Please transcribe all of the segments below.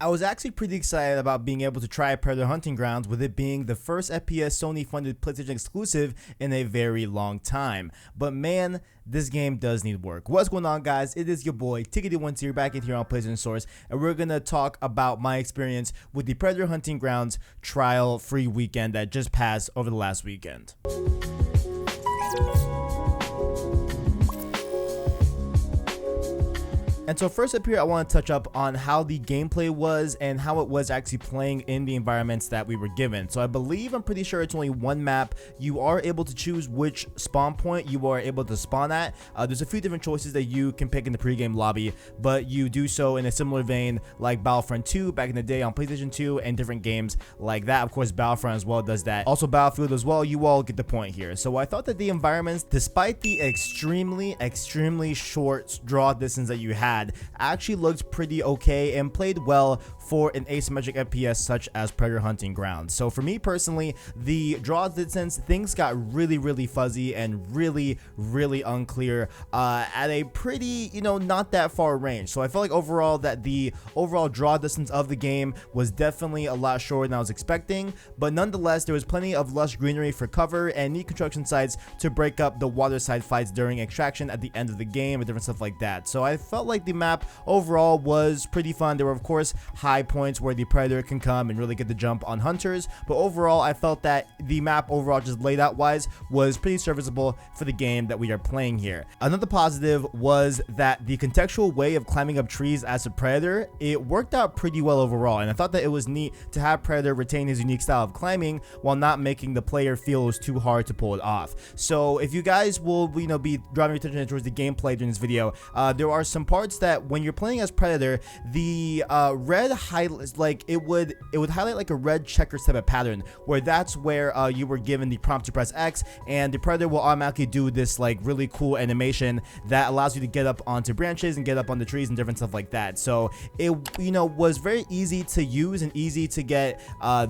I was actually pretty excited about being able to try Predator Hunting Grounds, with it being the first FPS Sony-funded PlayStation exclusive in a very long time. But man, this game does need work. What's going on, guys? It is your boy Tickety1 back in here on PlayStation Source, and we're gonna talk about my experience with the Predator Hunting Grounds trial free weekend that just passed over the last weekend. And so first up here, I want to touch up on how the gameplay was and how it was actually playing in the environments that we were given. So I'm pretty sure it's only one map. You are able to choose which spawn point you are able to spawn at. There's a few different choices that you can pick in the pregame lobby, but you do so in a similar vein like Battlefront 2 back in the day on PlayStation 2 and different games like that. Of course, Battlefront as well does that. Also Battlefield as well. You all get the point here. So I thought that the environments, despite the extremely short draw distance that you had, actually looked pretty okay and played well for an asymmetric FPS such as Predator Hunting Grounds. So for me personally, the draw distance, things got really fuzzy and really unclear at a pretty, not that far range. So I felt like overall that the overall draw distance of the game was definitely a lot shorter than I was expecting, but nonetheless there was plenty of lush greenery for cover and neat construction sites to break up the waterside fights during extraction at the end of the game and different stuff like that. So I felt like the map overall was pretty fun. There were of course high points where the Predator can come and really get the jump on hunters, but overall I felt that the map overall, just laid out wise, was pretty serviceable for the game that we are playing here. Another positive was that the contextual way of climbing up trees as a Predator, it worked out pretty well overall, and I thought that it was neat to have Predator retain his unique style of climbing while not making the player feel it was too hard to pull it off. So if you guys will be driving your attention towards the gameplay during this video, there are some parts that when you're playing as Predator, the red highlights, like it would highlight like a red checker type of pattern, where that's where you were given the prompt to press X, and the Predator will automatically do this like really cool animation that allows you to get up onto branches and get up on the trees and different stuff like that. So it was very easy to use and easy to get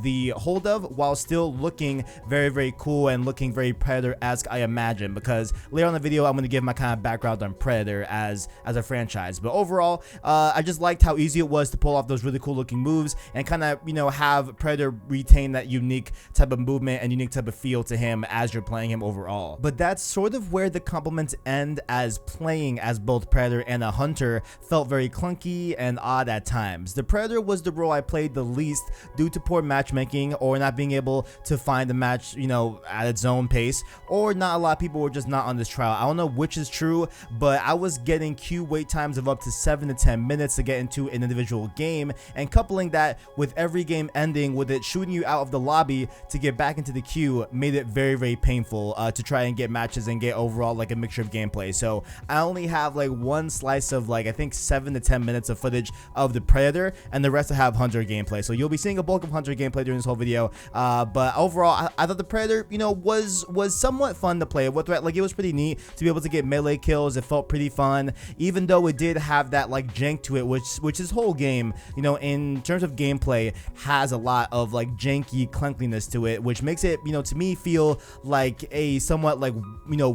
the hold of, while still looking very cool and looking very Predator-esque, I imagine, because later on in the video I'm going to give my kind of background on Predator as a franchise. But overall, I just liked how easy it was to pull off those really cool looking moves and kind of have Predator retain that unique type of movement and unique type of feel to him as you're playing him overall. But that's sort of where the compliments end, as playing as both Predator and a Hunter felt very clunky and odd at times. The Predator was the role I played the least due to poor matchmaking, or not being able to find the match at its own pace, or not a lot of people were just not on this trial. I don't know which is true, but I was getting queue wait times of up to 7 to 10 minutes to get into an individual game, and coupling that with every game ending with it shooting you out of the lobby to get back into the queue made it very painful to try and get matches and get overall like a mixture of gameplay. So I only have like one slice of like I think 7 to 10 minutes of footage of the Predator, and the rest I have Hunter gameplay. So you'll be seeing a bulk of Hunter gameplay during this whole video, but overall I thought the Predator was somewhat fun to play with. Like it was pretty neat to be able to get melee kills. It felt pretty fun, even though it did have that like jank to it, which this whole game, in terms of gameplay, has a lot of like janky clunkiness to it, which makes it, to me feel like a somewhat like,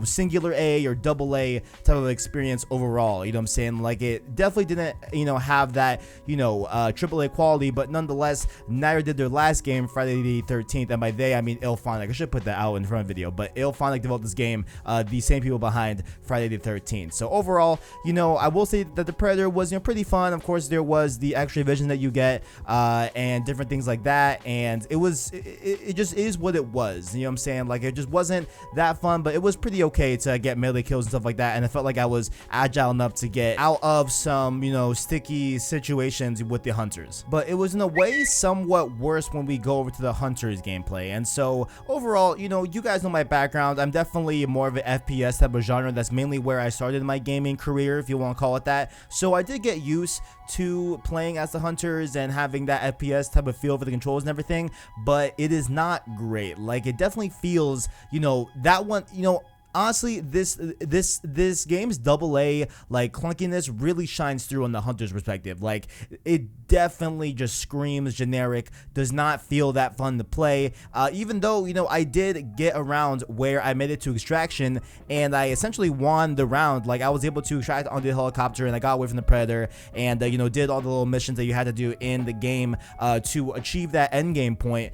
singular A or double A type of experience overall. You know what I'm saying? Like it definitely didn't, have that, triple A quality, but nonetheless, neither did their last game, Friday the 13th, and by they I mean IllFonic. I should put that out in front of the video, but IllFonic developed this game, the same people behind Friday the 13th. So overall, I will say that the Predator was pretty fun. Of course, there was the extra vision that you get and different things like that, and it just is what it was. You know what I'm saying? Like it just wasn't that fun, but it was pretty okay to get melee kills and stuff like that, and I felt like I was agile enough to get out of some sticky situations with the Hunters. But it was in a way somewhat worse when we go over to the Hunters gameplay. And so overall, you guys know my background. I'm definitely more of an FPS type of genre. That's mainly where I started my gaming career, if you want to call it that. So I did get used to playing as the Hunters and having that FPS type of feel for the controls and everything, but it is not great. Like it definitely feels, that one, honestly, this game's AA like clunkiness really shines through on the hunter's perspective. Like, it definitely just screams generic, does not feel that fun to play, even though, you know, I did get around where I made it to extraction and I essentially won the round. Like, I was able to extract onto the helicopter and I got away from the predator and you know, did all the little missions that you had to do in the game to achieve that end game point.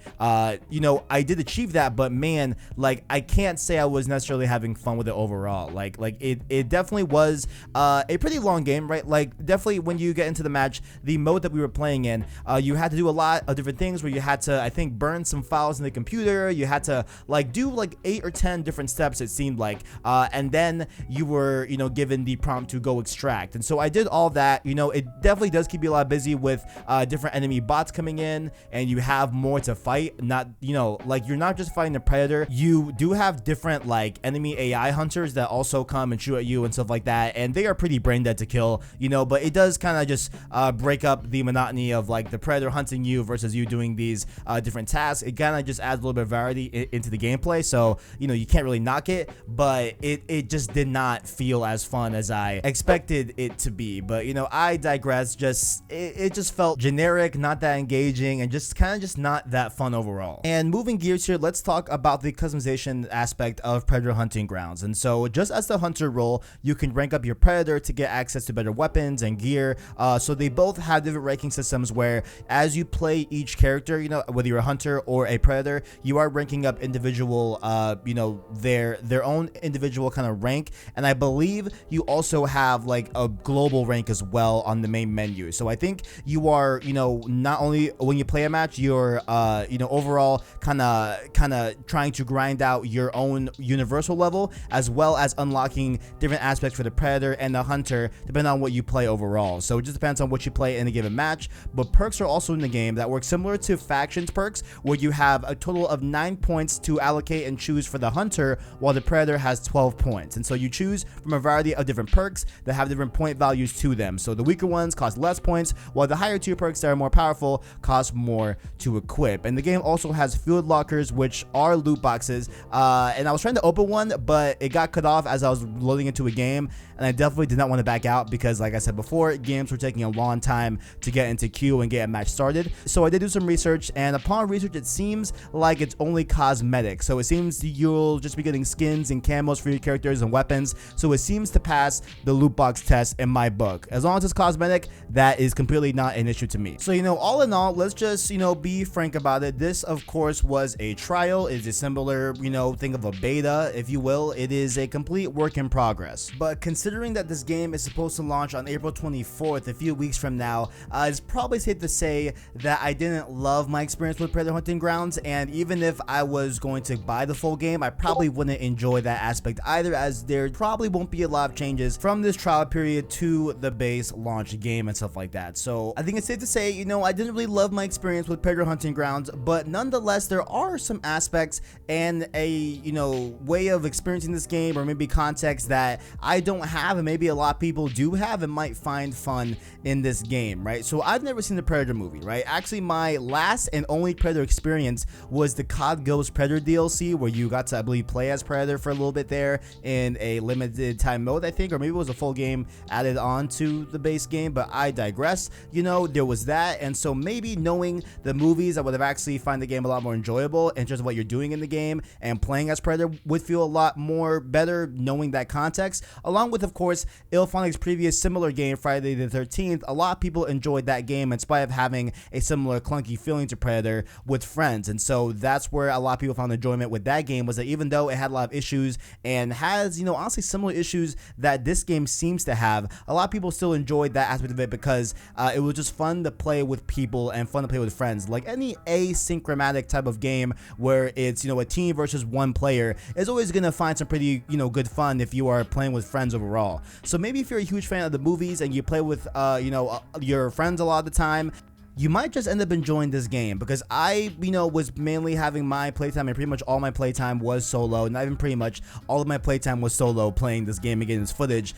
You know, I did achieve that, but man, like, I can't say I was necessarily having fun with it overall. Like it definitely was a pretty long game, right? Like, definitely when you get into the match, the mode that we were playing in, you had to do a lot of different things where you had to, I think, burn some files in the computer. You had to like do like 8 or 10 different steps, it seemed like, and then you were, you know, given the prompt to go extract. And so I did all that. You know, it definitely does keep you a lot busy with different enemy bots coming in, and you have more to fight. Not, you know, like, you're not just fighting the predator, you do have different like enemy AI hunters that also come and shoot at you and stuff like that, and they are pretty brain dead to kill, you know, but it does kind of just break up the monotony of like the predator hunting you versus you doing these different tasks. It kind of just adds a little bit of variety into the gameplay, so, you know, you can't really knock it, but it just did not feel as fun as I expected it to be. But, you know, I digress. Just it just felt generic, not that engaging, and just kind of just not that fun overall. And moving gears here, let's talk about the customization aspect of Predator Hunting Grounds. And so, just as the hunter role, you can rank up your predator to get access to better weapons and gear. So they both have different ranking systems where, as you play each character, you know, whether you're a hunter or a predator, you are ranking up individual, you know, their own individual kind of rank. And I believe you also have like a global rank as well on the main menu. So I think you are, you know, not only when you play a match, you're, you know, overall kind of trying to grind out your own universal level, as well as unlocking different aspects for the predator and the hunter, depending on what you play overall. So it just depends on what you play in a given match. But perks are also in the game that work similar to factions perks, where you have a total of 9 points to allocate and choose for the hunter, while the predator has 12 points. And so you choose from a variety of different perks that have different point values to them. So the weaker ones cost less points, while the higher tier perks that are more powerful cost more to equip. And the game also has field lockers, which are loot boxes, and I was trying to open one, but it got cut off as I was loading into a game, and I definitely did not want to back out because, like I said before, games were taking a long time to get into queue and get a match started. So I did do some research, and upon research, it seems like it's only cosmetic. So it seems you'll just be getting skins and camos for your characters and weapons. So it seems to pass the loot box test in my book. As long as it's cosmetic, that is completely not an issue to me. So, you know, all in all, let's just, you know, be frank about it. This, of course, was a trial. It's a similar, you know, think of a beta, if you will. It is a complete work in progress. But considering that this game is supposed to launch on April 24th, a few weeks from now, it's probably safe to say that I didn't love my experience with Predator Hunting Grounds, and even if I was going to buy the full game, I probably wouldn't enjoy that aspect either, as there probably won't be a lot of changes from this trial period to the base launch game and stuff like that. So I think it's safe to say, you know, I didn't really love my experience with Predator Hunting Grounds, but nonetheless, there are some aspects and a, you know, way of experiencing this game, or maybe context that I don't have and maybe a lot of people do have and might find fun in this game, right? So I've never seen the Predator movie, right? Actually, my last and only Predator experience was the COD Ghost Predator DLC, where you got to, I believe, play as Predator for a little bit there in a limited time mode, I think, or maybe it was a full game added on to the base game, but I digress. You know, there was that, and so maybe knowing the movies, I would have actually find the game a lot more enjoyable in terms of what you're doing in the game, and playing as Predator would feel a lot more better knowing that context, along with, of course, Illphonic's previous similar game, Friday the 13th. A lot of people enjoyed that game in spite of having a similar clunky feeling to Predator with friends, and so that's where a lot of people found enjoyment with that game, was that even though it had a lot of issues and has, you know, honestly similar issues that this game seems to have, a lot of people still enjoyed that aspect of it because it was just fun to play with people and fun to play with friends. Like any asynchromatic type of game where it's, you know, a team versus one player is always gonna find some pretty, you know, good fun if you are playing with friends overall. So maybe if you're a huge fan of the movies and you play with, you know, your friends a lot of the time, you might just end up enjoying this game, because I, was mainly having my playtime, and pretty much all my playtime was solo. Not even pretty much, all of my playtime was solo playing this game and getting this footage.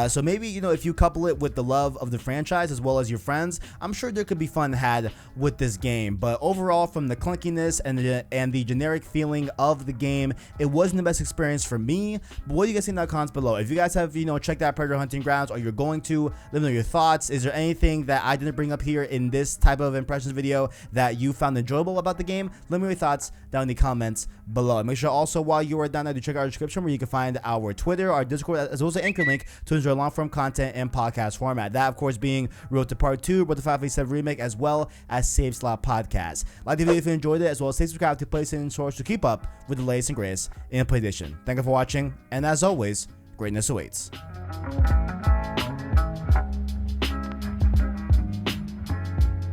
So maybe, if you couple it with the love of the franchise as well as your friends, I'm sure there could be fun had with this game. But overall, from the clunkiness and the generic feeling of the game, it wasn't the best experience for me. But what do you guys think in the comments below? If you guys have, checked out Predator Hunting Grounds, or you're going to, let me know your thoughts. Is there anything that I didn't bring up here in this type of impressions video that you found enjoyable about the game? Let me know your thoughts down in the comments below. And make sure also, while you are down there, to check out our description, where you can find our Twitter, our Discord, as well as the anchor link to enjoy long-form content in podcast format. That, of course, being Road to Part 2, Road to 587 Remake, as well as Save Slot Podcast. Like the video if you enjoyed it, as well as stay subscribed to PlayStation Source to keep up with the latest and greatest in PlayStation. Thank you for watching, and as always, greatness awaits.